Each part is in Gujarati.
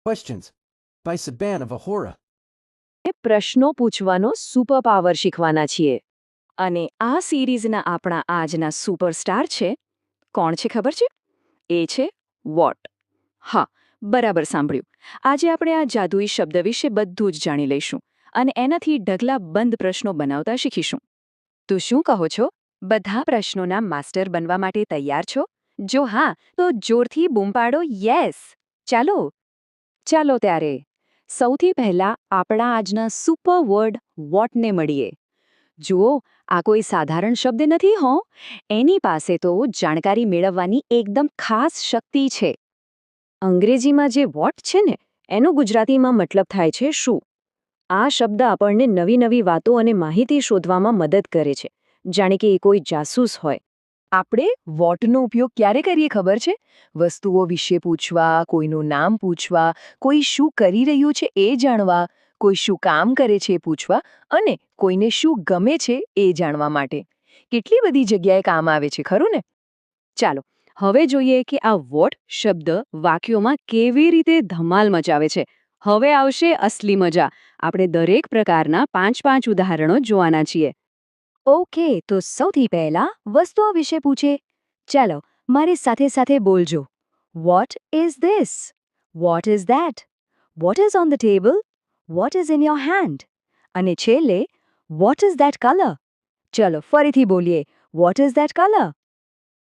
Questions by Savannah Vahora. પ્રશ્નો પૂછવાનો સુપર પાવર શીખવાના છીએ અને આ સિરીઝના આપણા આજના સુપરસ્ટાર છે કોણ છે ખબર છે એ છે વોટ હા બરાબર સાંભળ્યું આજે આપણે આ જાદુઈ શબ્દ વિશે બધું જ જાણી લઈશું અને એનાથી ઢગલા બંધ પ્રશ્નો બનાવતા શીખીશું તો શું કહો છો બધા પ્રશ્નોના માસ્ટર બનવા માટે તૈયાર છો જો હા તો જોરથી બૂમ પાડો યસ ચાલો ચાલો ત્યારે સૌથી પહેલા આપણા આજના સુપર વર્ડ વોટને મળીએ જુઓ આ કોઈ સાધારણ શબ્દ નથી હો એની પાસે તો જાણકારી મેળવવાની એકદમ ખાસ શક્તિ છે અંગ્રેજીમાં જે વોટ છે ને એનો ગુજરાતીમાં મતલબ થાય છે શું આ શબ્દ આપણને નવી નવી વાતો અને માહિતી શોધવામાં મદદ કરે છે જાણે કે એ કોઈ જાસૂસ હોય આપણે વોટનો ઉપયોગ ક્યારે કરીએ ખબર છે વસ્તુઓ વિશે પૂછવા કોઈનું નામ પૂછવા કોઈ શું કરી રહ્યું છે એ જાણવા કોઈ શું કામ કરે છે એ પૂછવા અને કોઈને શું ગમે છે એ જાણવા માટે કેટલી બધી જગ્યાએ કામ આવે છે ખરું ને ચાલો હવે જોઈએ કે આ વોટ શબ્દ વાક્યોમાં કેવી રીતે ધમાલ મચાવે છે હવે આવશે અસલી મજા આપણે દરેક પ્રકારના 5 ઉદાહરણો જોવાના છીએ ઓકે તો સૌથી પહેલા વસ્તુઓ વિશે પૂછે ચાલો મારી સાથે સાથે બોલજો what is this what is that what is on the table what is in your hand અને છેલ્લે વોટ ઇઝ ધેટ કલર ચલો ફરીથી બોલીએ વોટ ઇઝ ધેટ કલર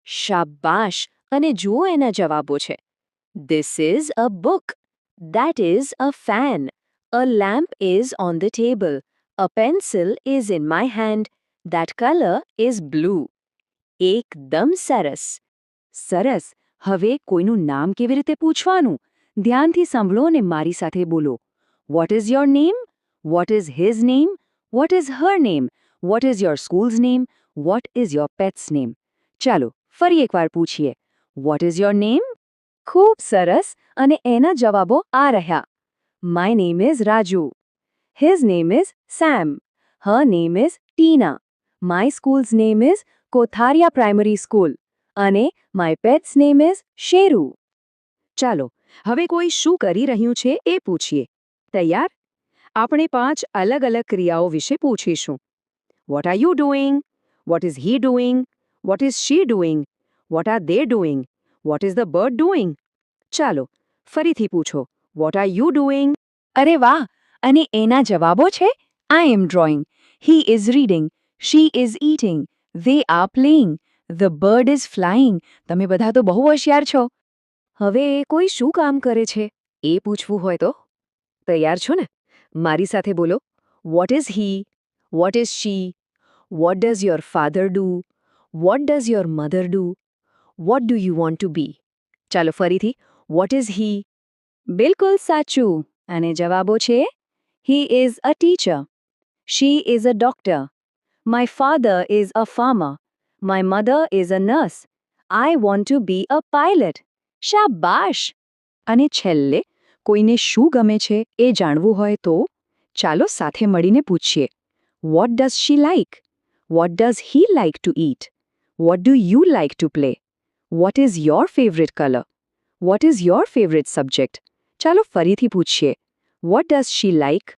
શાબાશ અને જુઓ એના જવાબો છે this is a book that is a fan a lamp is on the table a pencil is in my hand That color is blue. એકદમ સરસ સરસ હવે કોઈનું નામ કેવી રીતે પૂછવાનું ધ્યાનથી સાંભળો અને મારી સાથે બોલો what is your name what is his name what is her name what is your schools name what is your pets name ચાલો ફરી એકવાર પૂછીએ વોટ ઇઝ યોર નેમ ખૂબ સરસ અને એના જવાબો આ રહ્યા my name is Raju his name is Sam her name is Tina My school's name is Kotharia Primary School અને my pet's name is Sheru ચાલો હવે કોઈ શું કરી રહ્યું છે એ પૂછીએ તૈયાર આપણે 5 અલગ અલગ ક્રિયાઓ વિશે પૂછીશું What are you doing? What is he doing? What is she doing? What are they doing? What is the bird doing? ચાલો ફરીથી પૂછો What are you doing? અરે વાહ અને એના જવાબો છે I am drawing. He is reading. She is eating. They are playing. The bird is flying. તમે બધા તો બહુ હોશિયાર છો હવે કોઈ શું કામ કરે છે એ પૂછવું હોય તો તૈયાર છો ને મારી સાથે બોલો what is he what is she what does your father do what does your mother do what do you want to be ચાલો ફરીથી વોટ ઇઝ હી બિલકુલ સાચું અને જવાબો છે he is a teacher she is a doctor My father is a farmer. My mother is a nurse. I want to be a pilot. શાબાશ! અને છેલ્લે કોઈને શું ગમે છે એ જાણવું હોય તો ચાલો સાથે મળીને પૂછીએ What does she like? What does he like to eat? What do you like to play? What is your favorite color? What is your favorite subject? ચાલો ફરીથી પૂછીએ What does she like?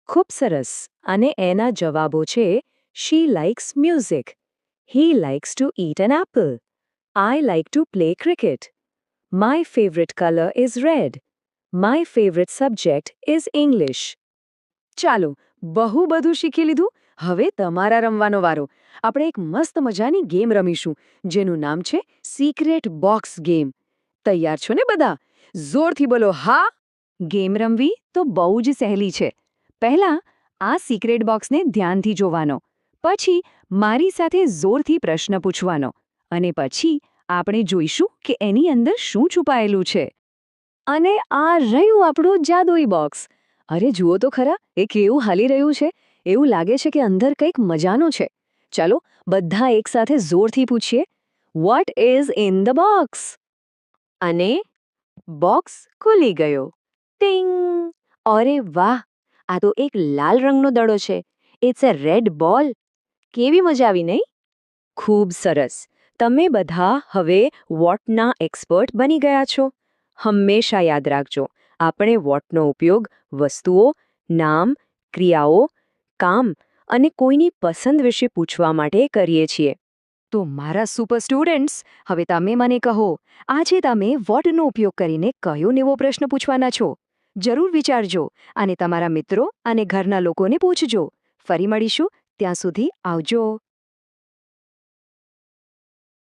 ખૂબ સરસ અને એના જવાબો છે She likes music. He likes to eat an apple. I like to play cricket. My favorite color is red. My favorite subject is English. ચાલો બહુ બધું શીખી લીધું હવે તમારા રમવાનો વારો આપણે એક મસ્ત મજાની ગેમ રમીશું જેનું નામ છે સિક્રેટ બોક્સ ગેમ તૈયાર છો ને બધા જોરથી બોલો હા ગેમ રમવી તો બહુ જ સહેલી છે પહેલા આ સિક્રેટ બોક્સને ધ્યાનથી જોવાનો પછી મારી સાથે જોરથી પ્રશ્ન પૂછવાનો અને પછી આપણે જોઈશું કે એની અંદર શું છુપાયેલું છે અને આ રહ્યું આપણું જાદુઈ બોક્સ અરે જુઓ તો ખરા એ કેવું હાલી રહ્યું છે એવું લાગે છે કે અંદર કંઈક મજાનું છે ચાલો બધા એકસાથે જોરથી પૂછીએ what is in the box અને બોક્સ ખુલી ગયો ટિંગ અરે વાહ આ તો એક લાલ રંગનો દડો છે ઇટ્સ અ રેડ બોલ કેવી મજા આવી નહીં ખૂબ સરસ તમે બધા હવે વોટના એક્સપર્ટ બની ગયા છો હંમેશા યાદ રાખજો આપણે વોટનો ઉપયોગ વસ્તુઓ, નામ, ક્રિયાઓ, કામ અને કોઈની પસંદ વિશે પૂછવા માટે કરીએ છીએ. તો મારા સુપર સ્ટુડન્ટ્સ, હવે તમે મને કહો, આજે તમે વોટનો ઉપયોગ કરીને કયો નવો પ્રશ્ન પૂછવાના છો? જરૂર વિચારજો અને તમારા મિત્રો અને ઘરના લોકોને પૂછજો. ફરી મળીશું, ત્યાં સુધી આવજો.